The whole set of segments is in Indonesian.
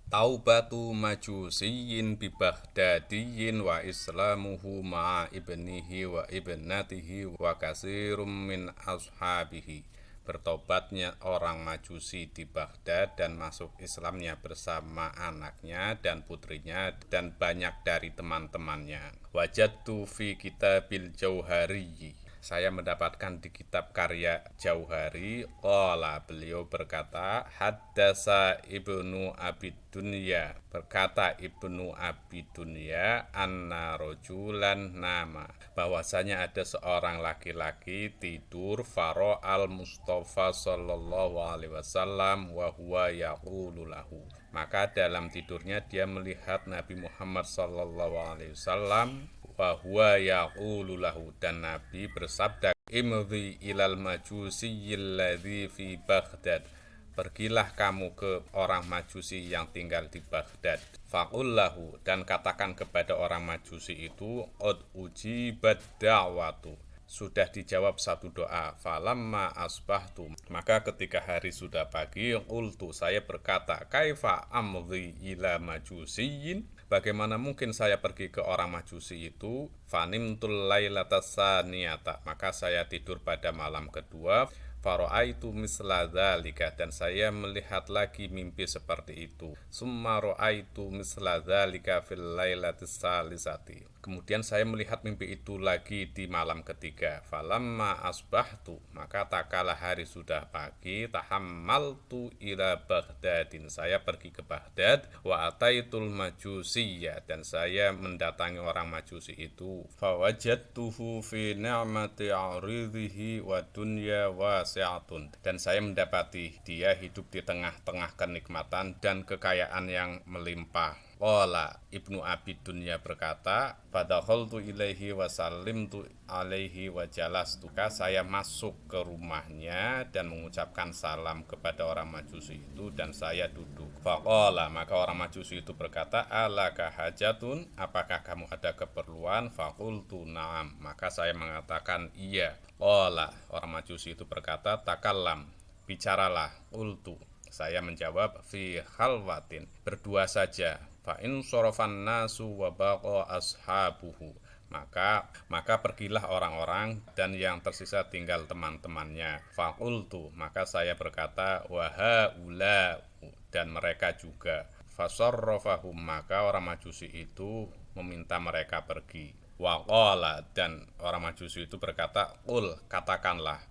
Taubatu majusiyin bi Baghdadiyin wa islamuhu ma'a ibnihi wa ibnatihi wa kasirum min ashabihi. Bertobatnya orang Majusi di Baghdad dan masuk Islamnya bersama anaknya dan putrinya dan banyak dari teman-temannya. Wajadtu fi kitabil Jauhari, saya mendapatkan di kitab karya Jauhari, qala, beliau berkata, haddasa Ibnu Abi Dunya, berkata Ibnu Abi Dunya, anna rojulan nama, bahwasanya ada seorang laki-laki tidur faro al Mustafa sallallahu alaihi wasallam wa huwa yaqulu lahu, maka dalam tidurnya dia melihat Nabi Muhammad sallallahu alaihi wasallam wa huwa yaqulu lahu, dan Nabi bersabda, imdhi ilal majusiyil ladzi fi Baghdad, pergilah kamu ke orang Majusi yang tinggal di Baghdad. Faqul lahu, dan katakan kepada orang Majusi itu, qad ujibat da'watu, sudah dijawab satu doa. Falamma asbahtu, maka ketika hari sudah pagi, qultu, saya berkata, kaifa amdhi ila majusiyin, bagaimana mungkin saya pergi ke orang Majusi itu? Fanimtul lailatas saniyata, maka saya tidur pada malam kedua. Faro'aitu misla dzalika, dan saya melihat lagi mimpi seperti itu. Summa ro'aitu misla dzalika fil lailatis salisati, kemudian saya melihat mimpi itu lagi di malam ketiga. Falamma asbahtu, maka takala hari sudah pagi, tahammaltu ila Baghdadin, saya pergi ke Baghdad. Wa ataitul majusiyya, dan saya mendatangi orang Majusi itu. Fawajadtuhu fi ni'mati aridhihi wa dunya wasi'atun, dan saya mendapati dia hidup di tengah-tengah kenikmatan dan kekayaan yang melimpah. Qala, Ibnu Abi Dunya berkata, fadakhaltu ilaihi wa sallimtu alaihi wa jalastu, saya masuk ke rumahnya dan mengucapkan salam kepada orang Majusi itu dan saya duduk. Faqala, maka orang Majusi itu berkata, alaka hajatun, apakah kamu ada keperluan? Faqultu na'am, maka saya mengatakan iya. Qala, orang Majusi itu berkata, takallam, bicaralah. Qultu, saya menjawab, fi khalwatin, berdua saja. Fa in sorofan nasu wa baqa ashabuhu, maka pergilah orang-orang dan yang tersisa tinggal teman-temannya. Faqultu, maka saya berkata, wa haula, dan mereka juga. Fasarrafahum, maka orang Majusi itu meminta mereka pergi. Waqala, dan orang Majusi itu berkata, qul, katakanlah.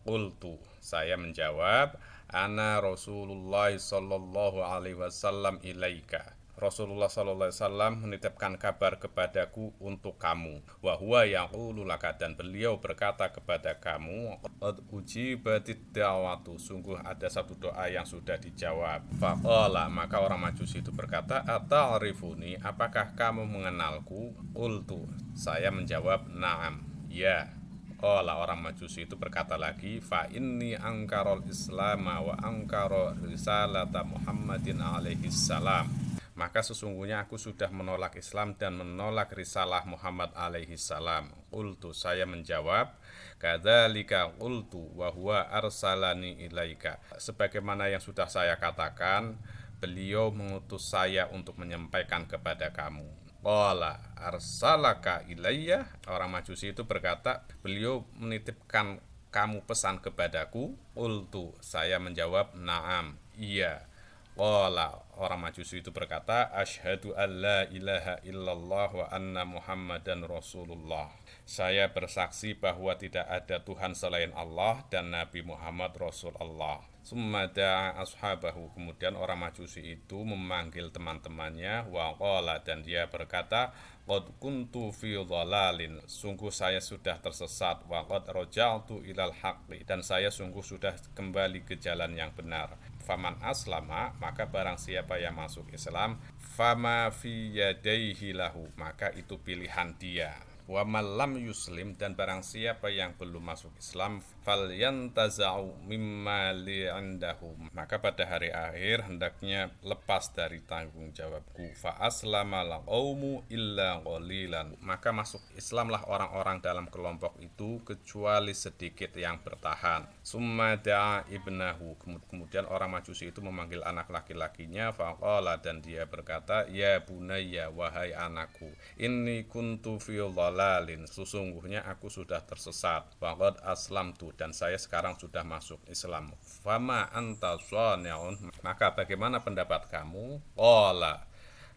Qultu, saya menjawab, ana Rasulullah sallallahu alaihi wasallam ilaika, Rasulullah sallallahu alaihi wasallam menitipkan kabar kepadaku untuk kamu. Wa huwa yaqulu laka, dan beliau berkata kepada kamu, qad ujibatid da'watu, sungguh ada satu doa yang sudah dijawab. Faqala, maka orang Majusi itu berkata, ata'rifuni, apakah kamu mengenalku? Qultu, saya menjawab, na'am, ya. Qala, orang Majusi itu berkata lagi, fa inni angkarol islama wa angkaro risalata Muhammadin alaihi salam, maka sesungguhnya aku sudah menolak Islam dan menolak risalah Muhammad alaihi salam. Qultu, saya menjawab, kadzalika qultu wa huwa arsalani ilaika, sebagaimana yang sudah saya katakan, beliau mengutus saya untuk menyampaikan kepada kamu. Qala arsalaka ilayya, orang Majusi itu berkata, beliau menitipkan kamu pesan kepadaku. Qultu, saya menjawab, na'am, iya. Qala, orang Majusi itu berkata, asyhadu an la ilaha illallah wa anna muhammadan rasulullah, saya bersaksi bahwa tidak ada Tuhan selain Allah dan Nabi Muhammad Rasulullah. Summa da'a ashabahu, kemudian orang Majusi itu memanggil teman-temannya. Wa qala, dan dia berkata, qad kuntu fi dhalalin, sungguh saya sudah tersesat. Wa qad raja'tu ilal haqqi, dan saya sungguh sudah kembali ke jalan yang benar. Faman aslama, maka barang siapa yang masuk Islam, fama fi yadaihi lahu, maka itu pilihan dia. Wa malam yuslim, dan barang siapa yang belum masuk Islam, falyantaza'u mimma li'indahum, maka pada hari akhir hendaknya lepas dari tanggung jawabku. Fa aslama la qaumu illa qalilan, maka masuk Islamlah orang-orang dalam kelompok itu kecuali sedikit yang bertahan. Summa da'a ibnahu, kemudian orang Majusi itu memanggil anak laki-lakinya. Faqala, dan dia berkata, ya bunayya, wahai anakku, inni kuntu fi dhalalin, sesungguhnya aku sudah tersesat. Waqad aslamtu, dan saya sekarang sudah masuk Islam. Fama anta shani'un, maka bagaimana pendapat kamu? Qala,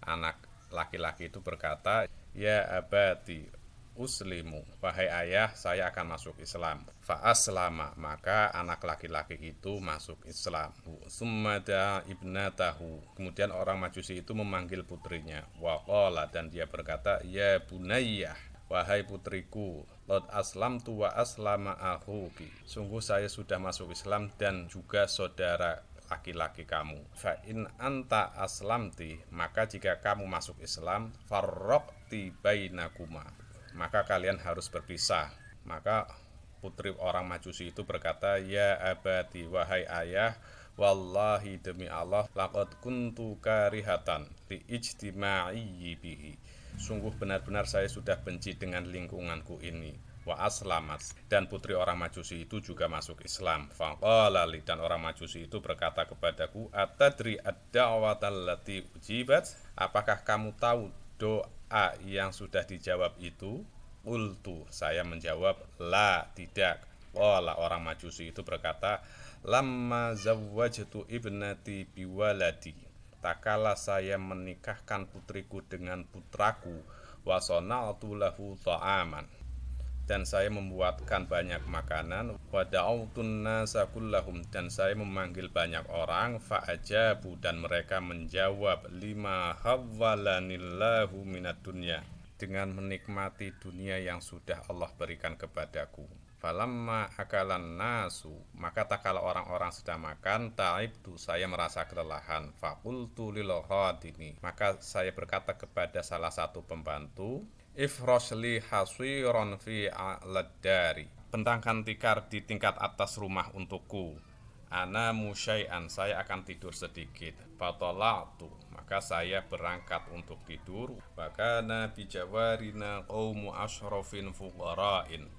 anak laki-laki itu berkata, ya abati uslimu, wahai ayah, saya akan masuk Islam. Fa aslama, maka anak laki-laki itu masuk Islam. Summa da'a ibnatahu, kemudian orang Majusi itu memanggil putrinya. Wa qala, dan dia berkata, ya bunayyah, wahai putriku, qad aslamtu wa aslama akhuki, sungguh saya sudah masuk Islam dan juga saudara laki-laki kamu. Fa in anta aslamti, maka jika kamu masuk Islam, farraqti bainakuma, maka kalian harus berpisah. Maka putri orang Majusi itu berkata, ya abati, wahai ayah, wallahi, demi Allah, laqad kuntu karihatan li ijtima'i bihi, sungguh benar-benar saya sudah benci dengan lingkunganku ini. Wa aslamat, dan putri orang Majusi itu juga masuk Islam. Faqala li, dan orang Majusi itu berkata kepadaku, atadri ad-da'watal lati ujibat, apakah kamu tahu doa yang sudah dijawab itu? Qultu, saya menjawab, la, tidak. Qala, orang Majusi itu berkata, lamma zawwajtu ibnati biwaladi, takala saya menikahkan putriku dengan putraku, wa sana'tu lahu ta'aman, dan saya membuatkan banyak makanan, wa da'autun nasa kullahum, dan saya memanggil banyak orang, fa ajabu, dan mereka menjawab, lima hawwalanillahu minad dunya, dengan menikmati dunia yang sudah Allah berikan kepadaku. Falamma akalan nasu, maka tak kala orang-orang sedang makan, ta'ibtu, saya merasa kelelahan. Faqultu lil khadimi, maka saya berkata kepada salah satu pembantu, ifrosli hasiron fi a'laddari, bentangkan tikar di tingkat atas rumah untukku. Ana musyai'an, saya akan tidur sedikit. Fatola'tu, maka saya berangkat untuk tidur. Wakana bijawarina qaumu ashrafin fuqara'in,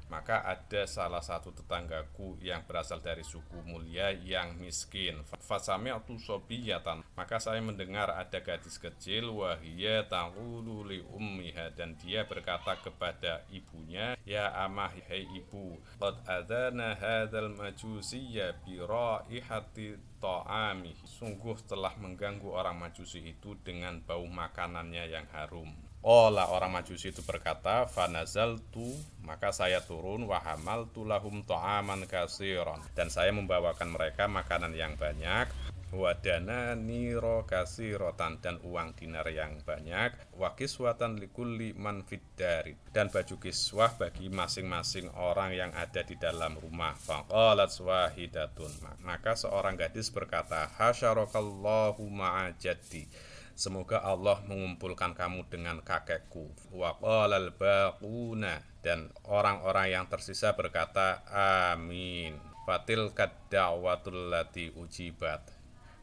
maka ada salah satu tetanggaku yang berasal dari suku mulia yang miskin. Fasami'tu sobiyatan, maka saya mendengar ada gadis kecil, wahiyya taqulu li ummiha, dan dia berkata kepada ibunya, ya amah, hai ibu, qad adzana hadzal majusiyya bi raihati ta'ami, sungguh telah mengganggu orang Majusi itu dengan bau makanannya yang harum. Olah, orang Majusi itu berkata, fanazaltu, maka saya turun, wahamaltu lahum ta'aman kasiron, dan saya membawakan mereka makanan yang banyak, wadana niro kasirotan, dan uang dinar yang banyak, wakiswatan likulli man fiddari, dan baju kiswah bagi masing-masing orang yang ada di dalam rumah. Faqalat swahidatun, maka seorang gadis berkata, hasyarakallahu ma'ajaddi, semoga Allah mengumpulkan kamu dengan kakekku. Wa qalal baquna, dan orang-orang yang tersisa berkata, amin. Fatil kad-da'watul lati ujibat,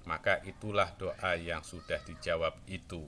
maka itulah doa yang sudah dijawab itu.